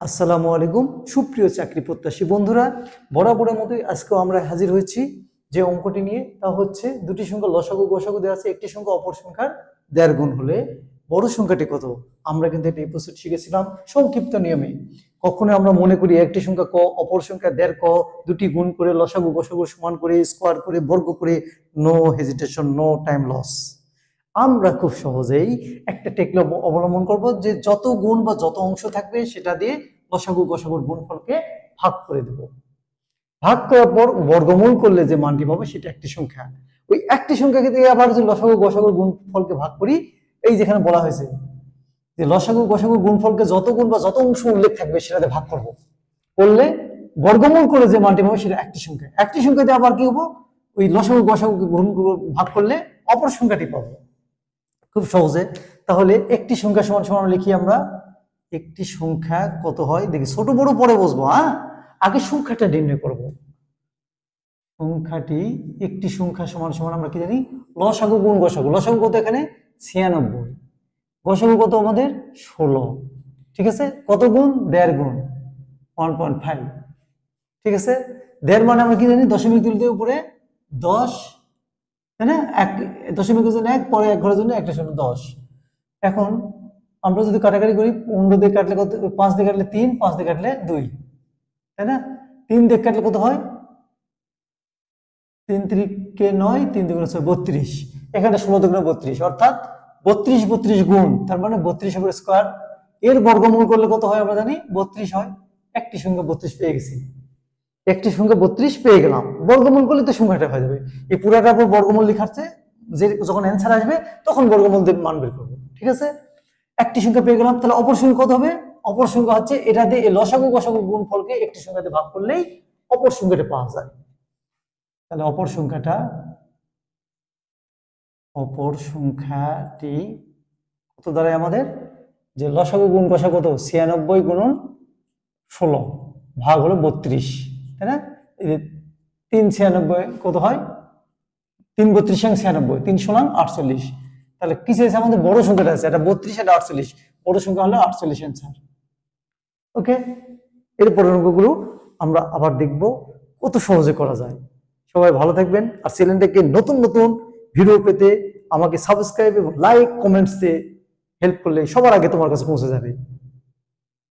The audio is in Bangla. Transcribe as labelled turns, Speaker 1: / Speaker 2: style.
Speaker 1: আসসালামু আলাইকুম সুপ্রিয় চাকরি প্রত্যাশী বন্ধুরা, বরাবরের মতোই আজকেও আমরা হাজির হয়েছি যে অঙ্কটি নিয়ে। তা হচ্ছে দুটি সংখ্যা লসাগু গসাগু দেওয়া আছে, একটি সংখ্যা অপর সংখ্যার 1.5 গুণ হলে বড় সংখ্যাটি কত। আমরা কিন্তু এটা এপিসোড শিখেছিলাম সংক্ষিপ্ত নিয়মে। কখনো আমরা মনে করি একটি সংখ্যা ক অপর সংখ্যা 1.5 ক, দুটি গুণ করে লসাগু গসাগু সমান করে স্কোয়ার করে বর্গ করে, no hesitation, no time loss. আমরা খুব সহজেই একটা টেকনিক অবলম্বন করব যে যত গুণ বা যত অংশ থাকবে সেটা দিয়ে লসাগু গসাগুর গুণফলকে ভাগ করে দেব। ভাগ করার পর বর্গমূল করলে যে মানটি পাবো সেটা একটি সংখ্যা। ওই একটি সংখ্যাকে দিয়ে আবার যে লসাগু গসাগুর গুণফলকে ভাগ করি, এই যেখানে বলা হয়েছে যে লসাগু গসাগুর গুণফলকে যত গুণ বা যত অংশ উল্লেখ থাকবে সেটাতে ভাগ করব। করলে বর্গমূল করে যে মানটি পাবো সেটা একটি সংখ্যা। একটি সংখ্যাতে আবার কি হবো, ওই লসাগু গসাগুকে গুণ ভাগ করলে অপর সংখ্যাটি পাবো খুব সহজে। তাহলে একটি সংখ্যা সমান সমান লিখি আমরা। একটি সংখ্যা কত হয় দেখি, ছোট বড় পরে বসবো। আগে সংখ্যাটা নির্ণয় করব। সংখ্যাটি একটি সংখ্যা সমান সমান আমরা কি জানি, লসাগু গুণ গসাগু। লসাগু কত এখানে 96, গসাগু কত আমাদের 16। ঠিক আছে, কত গুণ 1.5 গুণ 1.5। ঠিক আছে, 1.5 মানে আমরা কি জানি দশমিক তুলতে উপরে 10, তাই না? এক দশমিকের জন্য 1, পরে 1 ঘরের জন্য একটা শূন্য 10। এখন আমরা যদি কাটাকাটি করি, 15 দিয়ে কাটলে কত, 5 দিয়ে কাটলে 3, 5 দিয়ে কাটলে 2, তাই না? 3 দিয়ে কাটলে কত হয়, 3 3 9, 3 2 6 32। এখানে 16 2 32, অর্থাৎ 32 গুণ, তার মানে 32 উপর স্কোয়ার। এর বর্গমূল করলে কত হয় আমরা জানি 32 হয়। একটি সংখ্যা 32 পেয়ে গেছি, একটি সংখ্যা 32 পেয়ে গেলাম। বর্গমূল করলে তো সংখ্যাটা হয়ে যাবে। এই পুরাটার উপর বর্গমূল লেখাচ্ছে, যে যখন অ্যান্সার আসবে তখন বর্গমূল দিয়ে মান বের করবো। ঠিক আছে, একটি সংখ্যা পেয়ে গেলাম। তাহলে অপর সংখ্যা কত হবে? অপর সংখ্যা হচ্ছে এটা দিয়ে লসাগু গসাগু গুণফলকে একটি সংখ্যাতে ভাগ করলেই অপর সংখ্যাটা পাওয়া যায়। তাহলে অপর সংখ্যাটি কত দাঁড়ায় আমাদের, যে লসাগু গুণ গসাগু কত 96 গুণন 16 ভাগ হলো 32, তাই না? 396 কত হয়, 3 32 96, 3 সমান 48। তাহলে কি চাইছে আমাদের, বড় সংখ্যাটা আছে, এটা 32 এটা 48, বড় সংখ্যা হলো 48 অ্যান্সার। ওকে, এর পরের অঙ্কগুলো আমরা আবার দেখব কত সহজে করা যায়। সবাই ভালো থাকবেন, আর চ্যানেলটাকে নতুন নতুন ভিডিও পেতে আমাকে সাবস্ক্রাইব এবং লাইক কমেন্টস দিয়ে হেল্প করলে সবার আগে তোমার কাছে পৌঁছে যাবে।